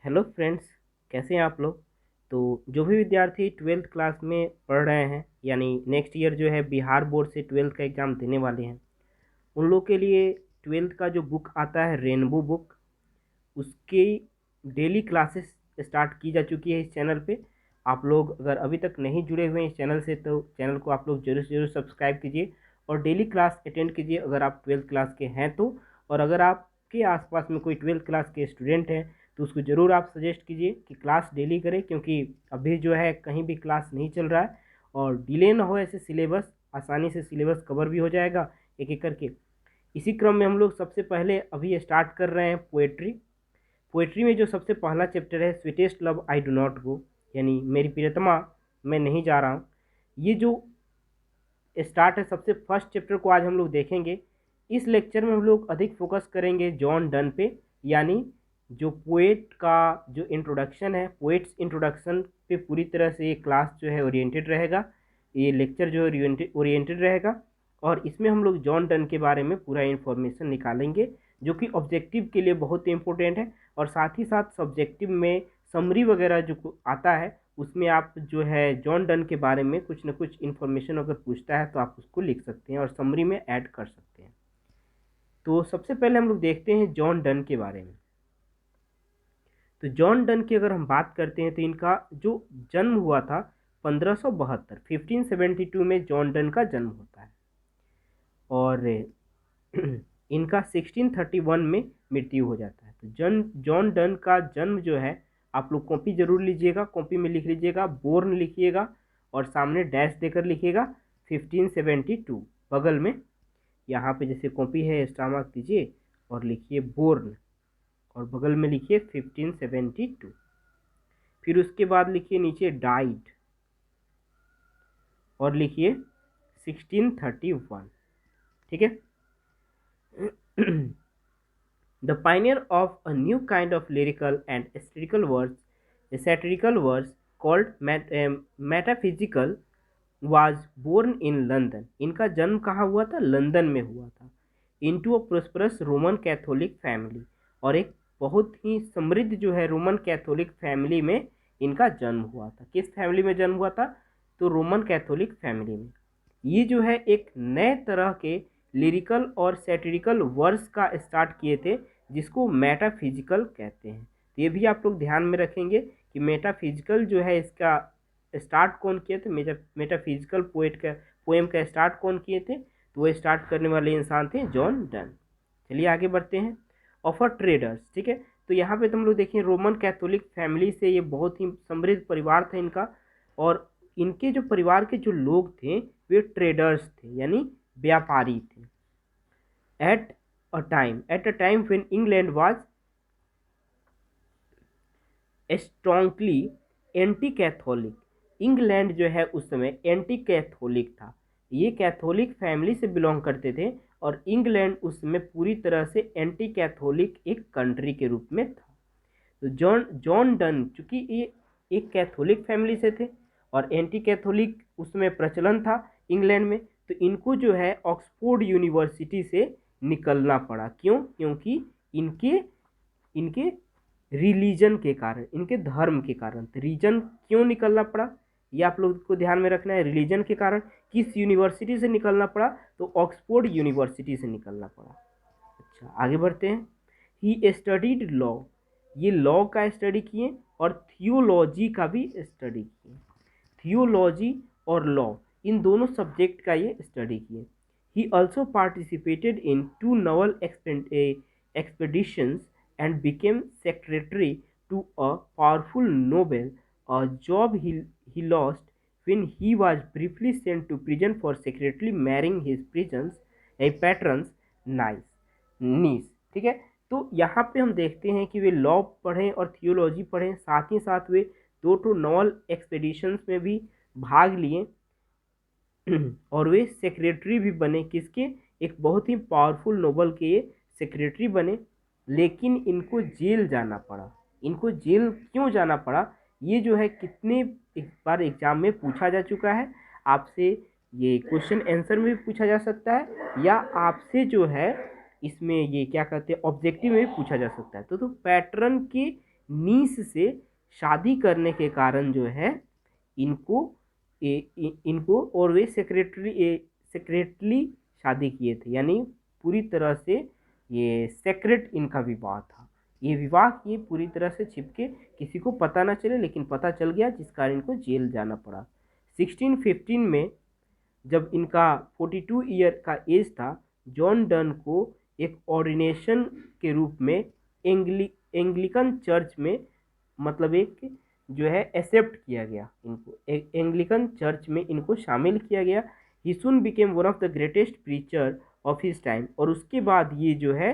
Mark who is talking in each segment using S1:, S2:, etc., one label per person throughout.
S1: Hello friends, कैसे हैं आप लोग। तो जो भी विद्यार्थी ट्वेल्थ क्लास में पढ़ रहे हैं, यानी नेक्स्ट ईयर जो है बिहार बोर्ड से ट्वेल्थ का एग्ज़ाम देने वाले हैं, उन लोग के लिए ट्वेल्थ का जो बुक आता है रेनबो बुक, उसकी डेली क्लासेस स्टार्ट की जा चुकी है इस चैनल पे। आप लोग अगर अभी तक नहीं जुड़े हुए हैं इस चैनल से तो चैनल को आप लोग जरूर से जरूर सब्सक्राइब कीजिए और डेली क्लास अटेंड कीजिए अगर आप ट्वेल्थ क्लास के हैं तो। और अगर आपके आसपास में कोई ट्वेल्थ क्लास के स्टूडेंट हैं तो उसको ज़रूर आप सजेस्ट कीजिए कि क्लास डेली करें, क्योंकि अभी जो है कहीं भी क्लास नहीं चल रहा है और डिले ना हो, ऐसे सिलेबस आसानी से सिलेबस कवर भी हो जाएगा एक एक करके। इसी क्रम में हम लोग सबसे पहले अभी स्टार्ट कर रहे हैं पोएट्री। पोएट्री में जो सबसे पहला चैप्टर है sweetest love I do not go, यानी मेरी प्रियतमा मैं नहीं जा रहा हूँ। ये जो स्टार्ट है, सबसे फर्स्ट चैप्टर को आज हम लोग देखेंगे। इस लेक्चर में हम लोग अधिक फोकस करेंगे जॉन डन पे, यानी जो पोएट का जो इंट्रोडक्शन है, पोएट्स इंट्रोडक्शन पे पूरी तरह से ये क्लास जो है ओरिएंटेड रहेगा, ये लेक्चर जो है ओरिएंटेड रहेगा। और इसमें हम लोग जॉन डन के बारे में पूरा इन्फॉर्मेशन निकालेंगे जो कि ऑब्जेक्टिव के लिए बहुत ही इंपॉर्टेंट है। और साथ ही साथ सब्जेक्टिव में समरी वगैरह जो आता है उसमें आप जो है जॉन डन के बारे में कुछ न कुछ इन्फॉर्मेशन अगर पूछता है तो आप उसको लिख सकते हैं और समरी में ऐड कर सकते हैं। तो सबसे पहले हम लोग देखते हैं जॉन डन के बारे में। तो जॉन डन की अगर हम बात करते हैं तो इनका जो जन्म हुआ था 1572, 1572 में जॉन डन का जन्म होता है और इनका 1631 में मृत्यु हो जाता है। तो जॉन डन का जन्म जो है, आप लोग कॉपी जरूर लीजिएगा, कॉपी में लिख लीजिएगा, बोर्न लिखिएगा और सामने डैश देकर लिखिएगा 1572 बगल में। यहाँ पे जैसे कॉपी है स्टार मार्क दीजिए और लिखिए बोर्न और बगल में लिखिए 1572। फिर उसके बाद लिखिए नीचे डाइड और लिखिए 1631। ठीक है। The pioneer of a new kind of lyrical and satirical verse called metaphysical was born in London. इनका जन्म कहाँ हुआ था? लंदन में हुआ था। Into a prosperous Roman Catholic family, और एक बहुत ही समृद्ध जो है रोमन कैथोलिक फैमिली में इनका जन्म हुआ था। किस फैमिली में जन्म हुआ था? तो रोमन कैथोलिक फैमिली में। ये जो है एक नए तरह के लिरिकल और सैटिरिकल वर्स का स्टार्ट किए थे जिसको मेटाफिजिकल कहते हैं। तो ये भी आप लोग ध्यान में रखेंगे कि मेटाफिजिकल जो है इसका स्टार्ट कौन किए थे, मेटाफिजिकल पोएम का स्टार्ट कौन किए थे? तो वो स्टार्ट करने वाले इंसान थे जॉन डन। चलिए आगे बढ़ते हैं। ऑफर ट्रेडर्स, ठीक है। तो यहाँ पे तुम लोग देखिए रोमन कैथोलिक फैमिली से ये बहुत ही समृद्ध परिवार था इनका, और इनके जो परिवार के जो लोग थे वे ट्रेडर्स थे, यानी व्यापारी थे। At a time when England was strongly anti Catholic, England जो है उस समय एंटी कैथोलिक था। ये कैथोलिक फैमिली से बिलोंग करते थे और इंग्लैंड उस समय पूरी तरह से एंटी कैथोलिक एक कंट्री के रूप में था। तो जॉन डन चूंकि ये एक कैथोलिक फैमिली से थे और एंटी कैथोलिक उसमें प्रचलन था इंग्लैंड में, तो इनको जो है ऑक्सफोर्ड यूनिवर्सिटी से निकलना पड़ा। क्यों? क्योंकि इनके इनके रिलीजन के कारण, इनके धर्म के कारण। तो रीजन क्यों निकलना पड़ा ये आप लोग को ध्यान में रखना है। रिलीजन के कारण किस यूनिवर्सिटी से निकलना पड़ा? तो ऑक्सफोर्ड यूनिवर्सिटी से निकलना पड़ा। अच्छा आगे बढ़ते हैं। ही स्टडीड लॉ, ये लॉ का स्टडी किए और थियोलॉजी का भी स्टडी किए। थियोलॉजी और लॉ इन दोनों सब्जेक्ट का ये स्टडी किए। He also participated in 2 naval expeditions and became secretary to a powerful noble, a job he lost when he was briefly sent to prison for secretly marrying his patron's niece। ठीक है। तो यहाँ पे हम देखते हैं कि वे लॉ पढ़ें और थियोलॉजी पढ़ें, साथ ही साथ वे 2 नॉवल एक्सपेडिशंस में भी भाग लिए और वे सेक्रेटरी भी बने। किसके? एक बहुत ही पावरफुल नोबल के ये सेक्रेटरी बने। लेकिन इनको जेल जाना पड़ा। इनको जेल क्यों जाना पड़ा? ये जो है कितने एक बार एग्जाम में पूछा जा चुका है आपसे, ये क्वेश्चन आंसर में भी पूछा जा सकता है या आपसे जो है इसमें ये क्या कहते हैं ऑब्जेक्टिव में भी पूछा जा सकता है। तो पैटर्न की नीस से शादी करने के कारण जो है इनको और वे सेक्रेटली शादी किए थे, यानी पूरी तरह से ये सेक्रेट इनका विवाह था। ये विवाह किए पूरी तरह से छिपके, किसी को पता ना चले, लेकिन पता चल गया जिस कारण इनको जेल जाना पड़ा। 1615 में जब इनका 42 ईयर का एज था, जॉन डन को एक ऑर्डिनेशन के रूप में एंग्लिकन चर्च में, मतलब एक जो है एक्सेप्ट किया गया इनको, एंग्लिकन चर्च में इनको शामिल किया गया। He soon became one of the greatest preacher of his time, और उसके बाद ये जो है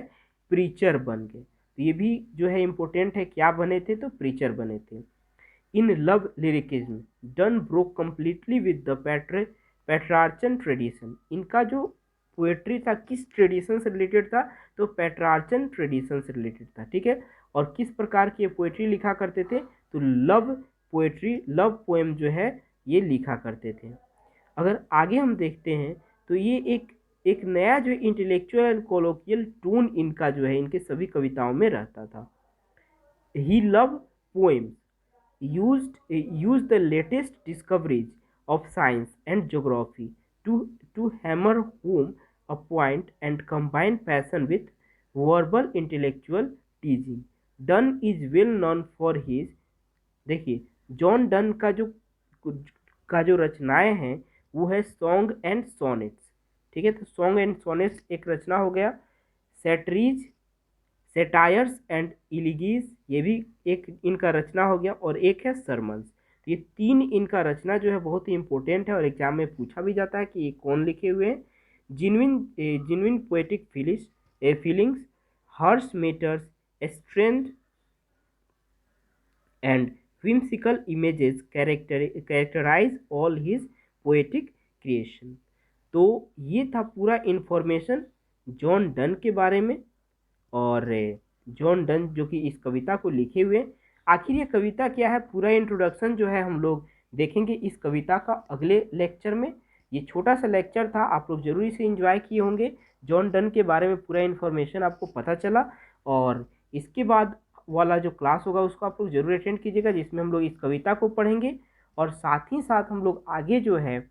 S1: प्रीचर बन गए। तो ये भी जो है इम्पोर्टेंट है, क्या बने थे, तो प्रीचर बने थे। In love lyricism Donne broke completely with the Petrarchan tradition. इनका जो पोएट्री था किस ट्रेडिशन से रिलेटेड था, तो पेट्रार्चन ट्रेडिशन से रिलेटेड था, ठीक है। और किस प्रकार की पोएट्री लिखा करते थे, तो लव पोएट्री, लव पोएम जो है ये लिखा करते थे। अगर आगे हम देखते हैं तो ये एक नया जो इंटेलेक्चुअल एंड कोलोकियल टोन इनका जो है इनके सभी कविताओं में रहता था। He love poems used the latest discoveries of science and geography to hammer home a point and combine passion with verbal intellectual teaching. Donne is well known for his, देखिए जॉन डन का जो रचनाएं हैं वो है song and sonnets, ठीक है। तो सॉन्ग एंड सोनेट्स एक रचना हो गया, सेटरीज, सेटायर्स एंड इलिगीज ये भी एक इनका रचना हो गया, और एक है सरमन्स। तो ये तीन इनका रचना जो है बहुत ही इंपॉर्टेंट है और एग्जाम में पूछा भी जाता है कि ये कौन लिखे हुए हैं। Genuine poetic feelings, harsh meters, strength and whimsical images characterize all his poetic creation। तो ये था पूरा इन्फॉर्मेशन जॉन डन के बारे में, और जॉन डन जो कि इस कविता को लिखे हुए। आखिर ये कविता क्या है, पूरा इंट्रोडक्शन जो है हम लोग देखेंगे इस कविता का अगले लेक्चर में। ये छोटा सा लेक्चर था, आप लोग जरूर इसे एंजॉय किए होंगे। जॉन डन के बारे में पूरा इन्फॉर्मेशन आपको पता चला, और इसके बाद वाला जो क्लास होगा उसको आप लोग जरूर अटेंड कीजिएगा, जिसमें हम लोग इस कविता को पढ़ेंगे, और साथ ही साथ हम लोग आगे जो है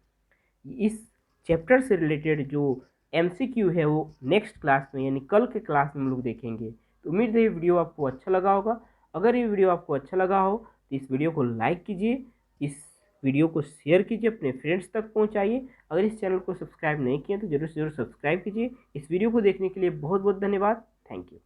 S1: इस चैप्टर से रिलेटेड जो MCQ है वो नेक्स्ट क्लास में, यानी कल के क्लास में हम लोग देखेंगे। तो उम्मीद है ये वीडियो आपको अच्छा लगा होगा। अगर ये वीडियो आपको अच्छा लगा हो तो इस वीडियो को लाइक कीजिए, इस वीडियो को शेयर कीजिए, अपने फ्रेंड्स तक पहुंचाइए। अगर इस चैनल को सब्सक्राइब नहीं किया तो जरूर से जरूर सब्सक्राइब कीजिए। इस वीडियो को देखने के लिए बहुत बहुत धन्यवाद। Thank you.